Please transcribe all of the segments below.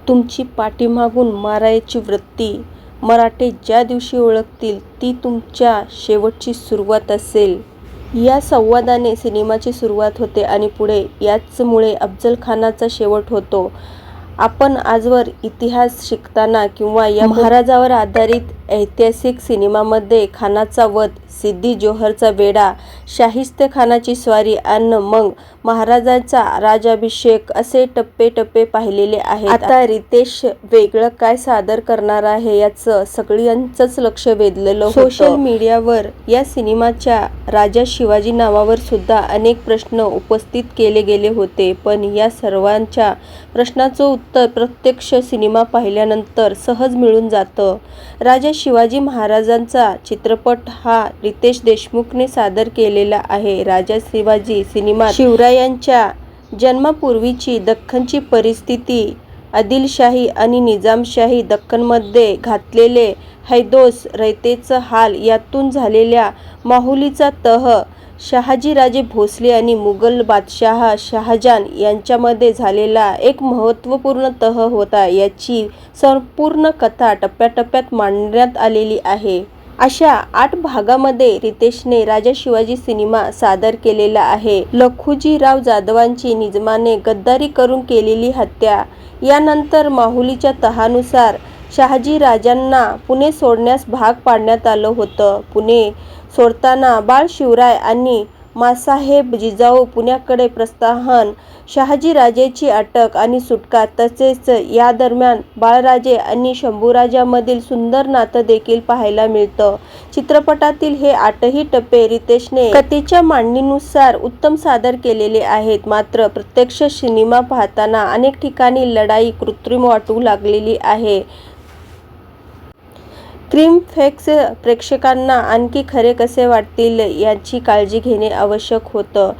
तुमची पाठीमागून मारायची वृत्ती मराठे ज्या दिवशी ओळखतील ती तुमच्या शेवटची सुरुवात असेल. या संवादाने सिनेमाची सुरुवात होते आणि पुढे याचमुळे अफजल खानाचा शेवट होतो. आपण आजवर इतिहास शिकताना किंवा या महाराजावर आधारित ऐतिहासिक सिनेमामध्ये खानाचा वध, सिद्दी जोहरचा वेढा, शाहिस्तेखानाची स्वारी आणि मग महाराजांचा राज्याभिषेक असे टप्पे पाहिलेले आहेत. आता रितेश वेगळं काय सादर करणार आहे याचं सगळ्यांचंच लक्ष वेधलेलं होतं. सोशल मीडियावर या सिनेमाच्या राजा शिवाजी नावावर सुद्धा अनेक प्रश्न उपस्थित केले गेले होते. पण या सर्वांच्या प्रश्नाचं उत्तर प्रत्यक्ष सिनेमा पाहिल्यानंतर सहज मिळून जातं. राजा शिवाजी महाराजांचा चित्रपट हा रितेश देशमुखने सादर केलेला आहे. राजा शिवाजी सिनेमात शिवरायांच्या जन्मापूर्वीची दख्खनची परिस्थिती, आदिलशाही आणि निजामशाही दख्खनमध्ये घातलेले हैदोस रयतेचं हाल, यातून झालेल्या माहुलीचा तह, शहाजीराजे भोसले आणि मुघल बादशाह शहाजहान यांच्यामध्ये झालेला एक महत्त्वपूर्ण तह होता, याची संपूर्ण कथा टप्प्याटप्प्यात मांडण्यात आलेली आहे. अशा 8 भागामध्ये रितेशने राजा शिवाजी सिनेमा सादर केलेला आहे. लखुजीराव जाधवांची निजामाने गद्दारी करून केलेली हत्या, यानंतर माहुलीच्या तहानुसार शहाजीराजांना पुणे सोडण्यास भाग पाडण्यात आलं होतं. पुणे सोडताना बाळ शिवराय आणि माँसाहेब जिजाऊ पुण्याकडे प्रस्थान, शहाजीराजेची अटक आणि सुटका, तसेच या दरम्यान बाळराजे आणि शंभूराजांमधील सुंदर नातं देखील पाहायला मिळतं. चित्रपटातील हे 8ही टप्पे रितेशने कथेच्या मांडणीनुसार उत्तम सादर केलेले आहेत. मात्र प्रत्यक्ष सिनेमा पाहताना अनेक ठिकाणी लढाई कृत्रिम वाटू लागलेली आहे. क्राईम-फेक्स प्रेक्षकांना आणखी खरे कसे वाटतील याची काळजी घेणे आवश्यक होतं.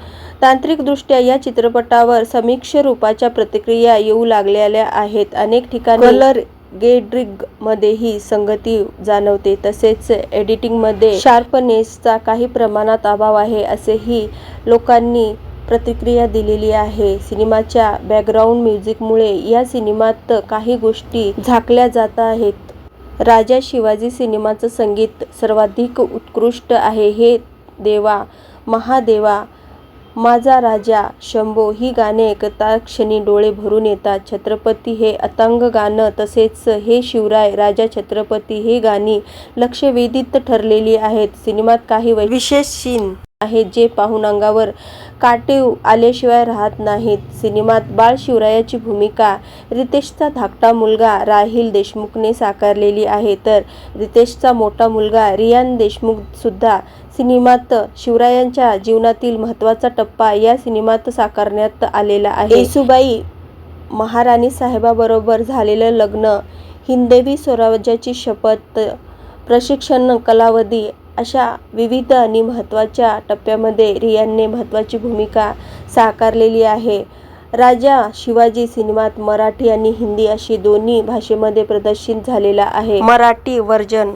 तांत्रिकदृष्ट्या या चित्रपटावर संमिश्र रूपाच्या प्रतिक्रिया येऊ लागलेल्या आहेत. अनेक ठिकाणी कलर ग्रेडिंगमध्येही संगती जाणवते, तसेच एडिटिंगमध्ये शार्पनेसचा काही प्रमाणात अभाव आहे असेही लोकांनी प्रतिक्रिया दिलेली आहे. सिनेमाच्या बॅकग्राऊंड म्युझिकमुळे या सिनेमात काही गोष्टी झाकल्या जात आहेत. राजा शिवाजी सिनेमाचं संगीत सर्वाधिक उत्कृष्ट आहे. हे देवा, महादेवा, माझा राजा, शंभो ही गाणे ऐकताक्षणी डोळे भरून येतात. छत्रपती हे अथांग गाणं, तसेच हे शिवराय, राजा, छत्रपती हे गाणी लक्षवेधीत ठरलेली आहेत. सिनेमात काही विशेष सीन आहेत जे पाहून अंगावर काटे आल्याशिवाय राहत नाहीत. सिनेमात बाळ शिवरायाची भूमिका रितेशचा धाकटा मुलगा राहिल देशमुखने साकारलेली आहे, तर रितेशचा मोठा मुलगा रियान देशमुख सुद्धा सिनेमात शिवरायांच्या जीवनातील महत्त्वाचा टप्पा या सिनेमात साकारण्यात आलेला आहे. येसूबाई महाराणी साहेबाबरोबर झालेलं लग्न, हिंदवी स्वराज्याची शपथ, प्रशिक्षण कालावधी अशा विविध आणि महत्त्वाच्या टप्प्यामध्ये रियानने महत्त्वाची भूमिका साकारलेली आहे. राजा शिवाजी सिनेमात मराठी आणि हिंदी अशी दोन्ही भाषेमध्ये प्रदर्शित झालेला आहे. मराठी व्हर्जन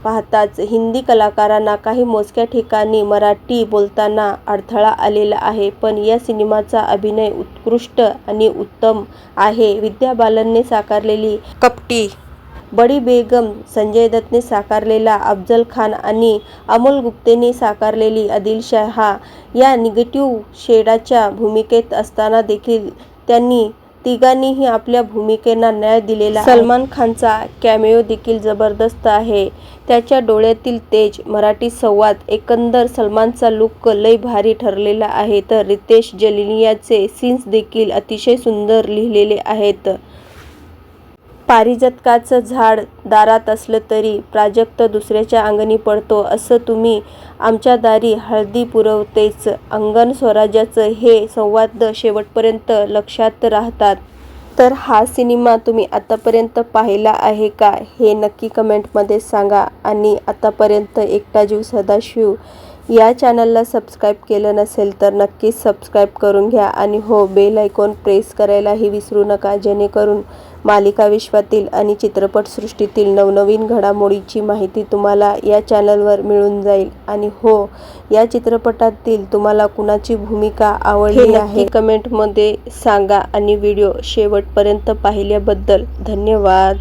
पाहताच हिंदी कलाकारांना काही मोजक्या ठिकाणी मराठी बोलताना अडथळा आलेला आहे, पण या सिनेमाचा अभिनय उत्कृष्ट आणि उत्तम आहे. विद्या बालनने साकारलेली कपटी बडी बेगम, संजय दत्तने साकारलेला अफजल खान आणि अमोल गुप्तेने साकारलेली आदिलशाह या निगेटिव्ह शेडाच्या भूमिकेत असताना देखील त्यांनी तिघांनीही आपल्या भूमिकेला न्याय दिलेला आहे. सलमान खानचा कॅमेओ देखील जबरदस्त आहे. त्याच्या डोळ्यातील तेज, मराठी संवाद, एकंदर सलमानचा लुक लय भारी ठरलेला आहे. तर रितेश जलियाचे सीन्स देखील अतिशय सुंदर लिहिलेले आहेत. पारिजातकाचं झाड दारात असलं तरी प्राजक्त दुसऱ्याच्या अंगणी पडतो, असं तुम्ही आमच्या दारी हळदी पुरवतेच. अंगण स्वराज्याचं हे संवाद शेवटपर्यंत लक्षात राहतात. तर हा सिनेमा तुम्ही आतापर्यंत पाहिला आहे का हे नक्की कमेंटमध्ये सांगा. आणि आतापर्यंत एकटा जीव सदाशिव या चॅनलला सबस्क्राईब केलं नसेल तर नक्कीच सबस्क्राईब करून घ्या आणि हो, बेल आयकॉन प्रेस करायलाही विसरू नका, जेणेकरून मालिका विश्वातील आणि चित्रपटसृष्टीतील नवनवीन घडामोडीची माहिती तुम्हाला या चॅनलवर मिळून जाईल. आणि हो, या चित्रपटातील तुम्हाला कुणाची भूमिका आवडली आहे कमेंटमध्ये सांगा आणि व्हिडिओ शेवटपर्यंत पाहिल्याबद्दल धन्यवाद.